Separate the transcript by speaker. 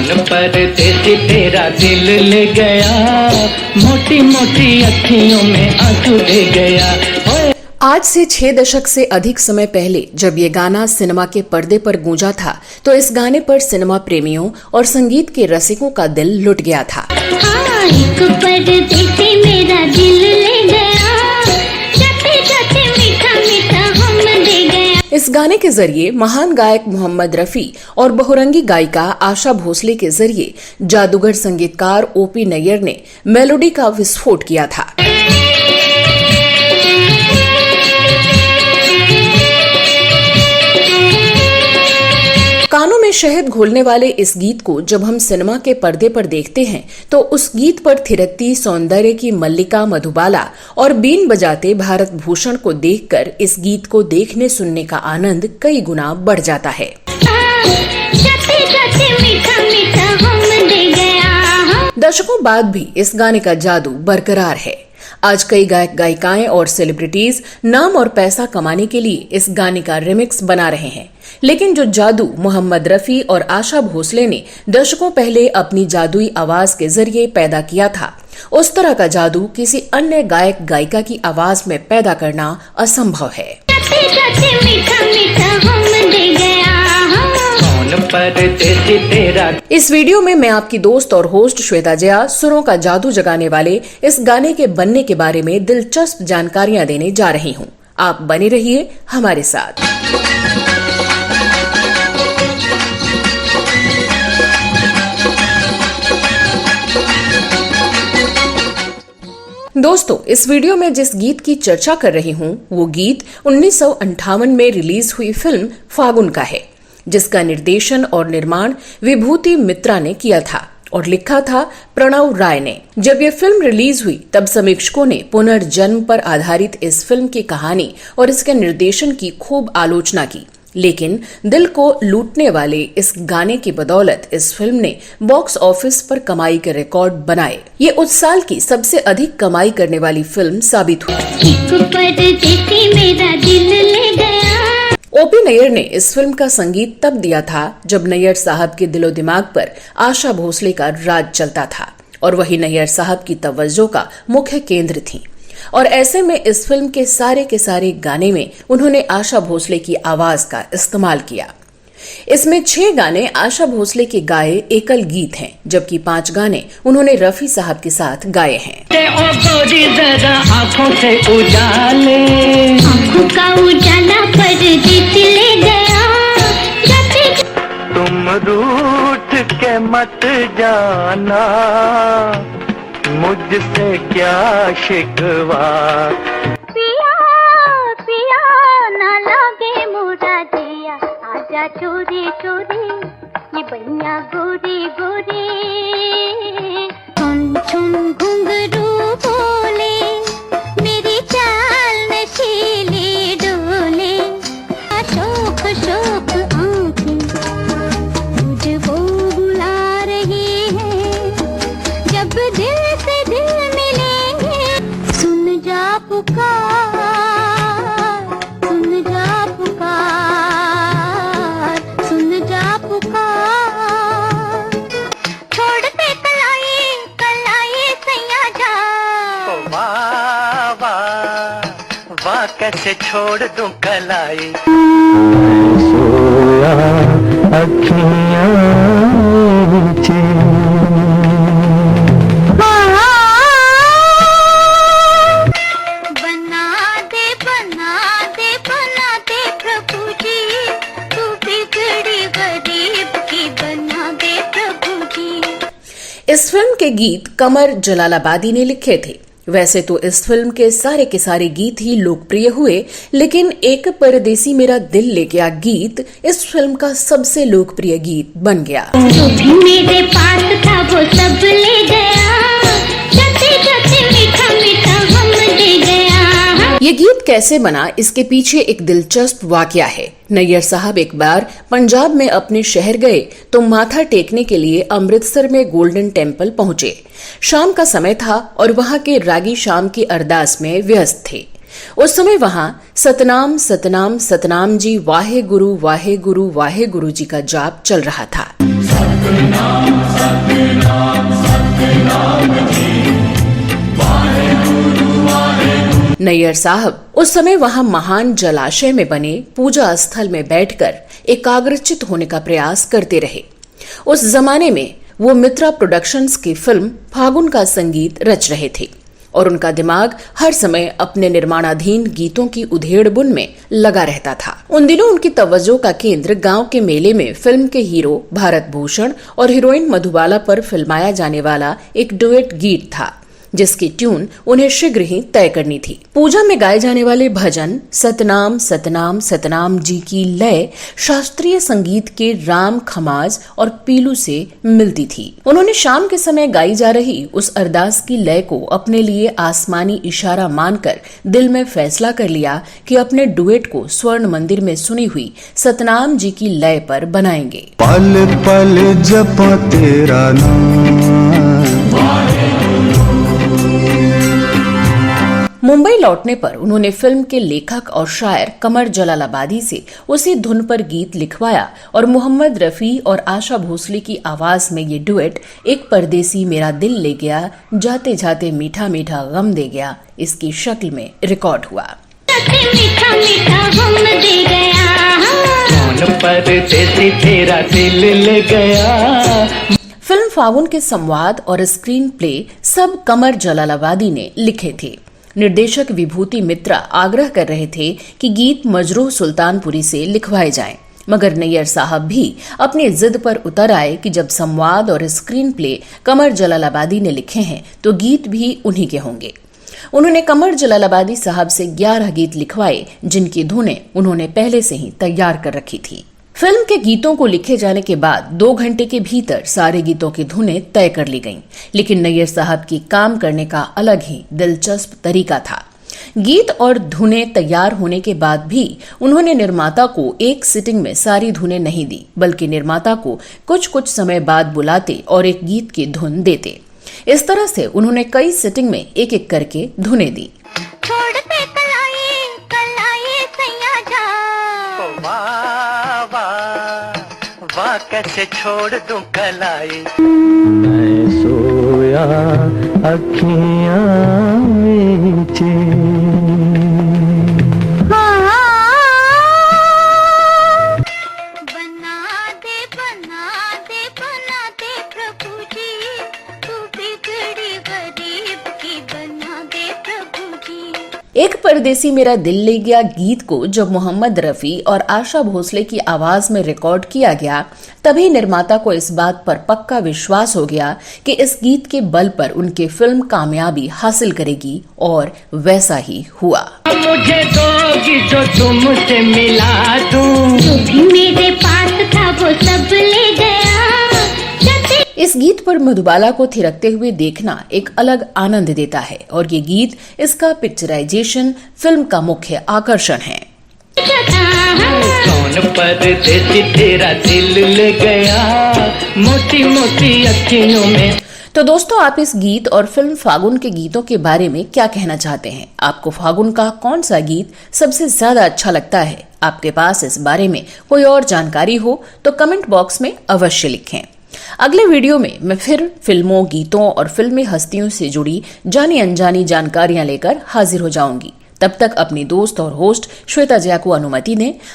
Speaker 1: कौन परदेसी तेरा दिल ले गया, मोटी मोटी अखियों में आंसू दे गया।
Speaker 2: आज से 6 दशक से अधिक समय पहले जब ये गाना सिनेमा के पर्दे पर गूंजा था तो इस गाने पर सिनेमा प्रेमियों और संगीत के रसिकों का दिल लुट गया था।
Speaker 3: हाँ, एक परदेसी मेरा दिल ले गया, जाते जाते मीठा मीठा हम दे गया।
Speaker 2: इस गाने के जरिए महान गायक मोहम्मद रफी और बहुरंगी गायिका आशा भोसले के जरिए जादूगर संगीतकार ओपी नैयर ने मेलोडी का विस्फोट किया था। कानों में शहद घोलने वाले इस गीत को जब हम सिनेमा के पर्दे पर देखते हैं तो उस गीत पर थिरकती सौंदर्य की मल्लिका मधुबाला और बीन बजाते भारत भूषण को देखकर इस गीत को देखने सुनने का आनंद कई गुना बढ़ जाता है।
Speaker 3: जाते जाते मीठा मीठा हम दे गया।
Speaker 2: दशकों बाद भी इस गाने का जादू बरकरार है। आज कई गायक गायिकाएं और सेलिब्रिटीज नाम और पैसा कमाने के लिए इस गाने का रिमिक्स बना रहे हैं, लेकिन जो जादू मोहम्मद रफी और आशा भोसले ने दशकों पहले अपनी जादुई आवाज के जरिए पैदा किया था, उस तरह का जादू किसी अन्य गायक गायिका की आवाज में पैदा करना असंभव है।
Speaker 3: जाते जाते मीठा मीठा हम दे गया।
Speaker 1: परदेसी तेरा।
Speaker 2: इस वीडियो में मैं आपकी दोस्त और होस्ट श्वेता जया सुरों का जादू जगाने वाले इस गाने के बनने के बारे में दिलचस्प जानकारियां देने जा रही हूं। आप बने रहिए हमारे साथ। दोस्तों, इस वीडियो में जिस गीत की चर्चा कर रही हूं वो गीत 1958 में रिलीज हुई फिल्म फागुन का है, जिसका निर्देशन और निर्माण विभूति मित्रा ने किया था और लिखा था प्रणव राय ने। जब यह फिल्म रिलीज हुई तब समीक्षकों ने पुनर्जन्म पर आधारित इस फिल्म की कहानी और इसके निर्देशन की खूब आलोचना की, लेकिन दिल को लूटने वाले इस गाने की बदौलत इस फिल्म ने बॉक्स ऑफिस पर कमाई के रिकॉर्ड बनाए। ये उस साल की सबसे अधिक कमाई करने वाली फिल्म साबित हुई।
Speaker 3: मेरा दिल ले गया।
Speaker 2: ओपी नैयर ने इस फिल्म का संगीत तब दिया था जब नैयर साहब के दिलो दिमाग पर आशा भोसले का राज चलता था और वही नैयर साहब की तवज्जो का मुख्य केंद्र थी, और ऐसे में इस फिल्म के सारे गाने में उन्होंने आशा भोसले की आवाज का इस्तेमाल किया। इसमें 6 गाने आशा भोसले के गाए एकल गीत हैं, जबकि 5 गाने उन्होंने रफी साहब के साथ गाए हैं।
Speaker 1: आँखों से उजाले,
Speaker 3: आँखों का उजाला परदेसी ले गया।
Speaker 1: तुम रूठ के मत जाना, मुझसे क्या शिकवा।
Speaker 3: पिया पिया ना लगे मोरा दिया, आजा चोरी चोरी ये बनिया गोरी गोरी। छुन छुन घुंघरू बोले, मेरी चाल नशीली डोले। शोक शोक आँखें मुझको बुला रही है, जब दिल से दिल मिलेंगे। सुन जा पुकार, सुन जा पुकार, सुन जा पुकार। छोड़ दे कलाई कलाई सैया जा।
Speaker 1: वाह वाह वाह, कैसे छोड़ दूं कलाई। सोया अखियां
Speaker 2: इस फिल्म के गीत कमर जलालाबादी ने लिखे थे। वैसे तो इस फिल्म के सारे गीत ही लोकप्रिय हुए, लेकिन एक परदेसी मेरा दिल ले गया गीत इस फिल्म का सबसे लोकप्रिय गीत बन गया।
Speaker 3: जो भी मेरे पास था वो सब ले गया, जाते जाते मीठा मीठा हम दे गया।
Speaker 2: ये गीत कैसे बना, इसके पीछे एक दिलचस्प वाकया है। नैयर साहब एक बार पंजाब में अपने शहर गए तो माथा टेकने के लिए अमृतसर में गोल्डन टेम्पल पहुंचे। शाम का समय था और वहां के रागी शाम की अरदास में व्यस्त थे। उस समय वहां सतनाम सतनाम सतनाम जी वाहे गुरु वाहे गुरु जी का जाप चल रहा था। नैयर साहब उस समय वहां महान जलाशय में बने पूजा स्थल में बैठकर एकाग्रचित होने का प्रयास करते रहे। उस जमाने में वो मित्रा प्रोडक्शंस की फिल्म फागुन का संगीत रच रहे थे और उनका दिमाग हर समय अपने निर्माणाधीन गीतों की उधेड़-बुन में लगा रहता था। उन दिनों उनकी तवज्जो का केंद्र गांव के मेले में फिल्म के हीरो भारत भूषण और हीरोइन मधुबाला पर फिल्माया जाने वाला एक डुएट गीत था, जिसकी ट्यून उन्हें शीघ्र ही तय करनी थी। पूजा में गाए जाने वाले भजन सतनाम सतनाम सतनाम जी की लय शास्त्रीय संगीत के राम खमाज और पीलू से मिलती थी। उन्होंने शाम के समय गाई जा रही उस अरदास की लय को अपने लिए आसमानी इशारा मानकर दिल में फैसला कर लिया कि अपने डुएट को स्वर्ण मंदिर में सुनी हुई सतनाम जी की लय पर बनाएंगे।
Speaker 4: पल पल जपा तेरा नाम।
Speaker 2: मुंबई लौटने पर उन्होंने फिल्म के लेखक और शायर कमर जलालाबादी से उसी धुन पर गीत लिखवाया और मोहम्मद रफी और आशा भोसले की आवाज में ये डुएट एक परदेसी मेरा दिल ले गया जाते जाते मीठा मीठा गम दे गया इसकी शक्ल में रिकॉर्ड हुआ।
Speaker 3: मीठा मीठा गम दे गया,
Speaker 1: कौन परदेसी तेरा दिल ले गया।
Speaker 2: फिल्म फागुन के संवाद और स्क्रीन प्ले सब कमर जलालाबादी ने लिखे थे। निर्देशक विभूति मित्रा आग्रह कर रहे थे कि गीत मजरूह सुल्तानपुरी से लिखवाए जाएं, मगर नैयर साहब भी अपनी जिद पर उतर आए कि जब संवाद और स्क्रीन प्ले कमर जलालाबादी ने लिखे हैं तो गीत भी उन्हीं के होंगे। उन्होंने कमर जलालाबादी साहब से 11 गीत लिखवाए, जिनकी धुनें उन्होंने पहले से ही तैयार कर रखी थी। फिल्म के गीतों को लिखे जाने के बाद 2 घंटे के भीतर सारे गीतों की धुनें तय कर ली गईं, लेकिन नैयर साहब की काम करने का अलग ही दिलचस्प तरीका था। गीत और धुनें तैयार होने के बाद भी उन्होंने निर्माता को एक सिटिंग में सारी धुनें नहीं दी, बल्कि निर्माता को कुछ कुछ समय बाद बुलाते और एक गीत की धुन देते। इस तरह से उन्होंने कई सिटिंग में एक एक करके धुनें दी।
Speaker 3: छोड़ते कलाए सैया जा,
Speaker 1: वाह कैसे छोड़ दूं कलाई। मैं सोया अखियां मीचे,
Speaker 3: बना दे प्रभु जी, तू बिगड़ी गरीब की बना दे प्रभु जी।
Speaker 2: एक परदेसी मेरा दिल ले गया गीत को जब मोहम्मद रफी और आशा भोसले की आवाज में रिकॉर्ड किया गया, तभी निर्माता को इस बात पर पक्का विश्वास हो गया कि इस गीत के बल पर उनकी फिल्म कामयाबी हासिल करेगी, और वैसा ही हुआ।
Speaker 1: मुझे दोगी जो तुमसे मिला दूं,
Speaker 3: जो भी मेरे पास था वो सब ले गया।
Speaker 2: इस गीत पर मधुबाला को थिरकते हुए देखना एक अलग आनंद देता है, और ये गीत इसका पिक्चराइजेशन फिल्म का मुख्य आकर्षण है।
Speaker 1: कौन परदेसी तेरा दिल ले गया, मोटी मोटी अखियों में।
Speaker 2: तो दोस्तों, आप इस गीत और फिल्म फागुन के गीतों के बारे में क्या कहना चाहते हैं? आपको फागुन का कौन सा गीत सबसे ज्यादा अच्छा लगता है? आपके पास इस बारे में कोई और जानकारी हो तो कमेंट बॉक्स में अवश्य लिखें। अगले वीडियो में मैं फिर फिल्मों, गीतों और फिल्मी हस्तियों से जुड़ी जानी अनजानी जानकारियां लेकर हाजिर हो जाऊंगी। तब तक अपनी दोस्त और होस्ट श्वेता जया को अनुमति दें।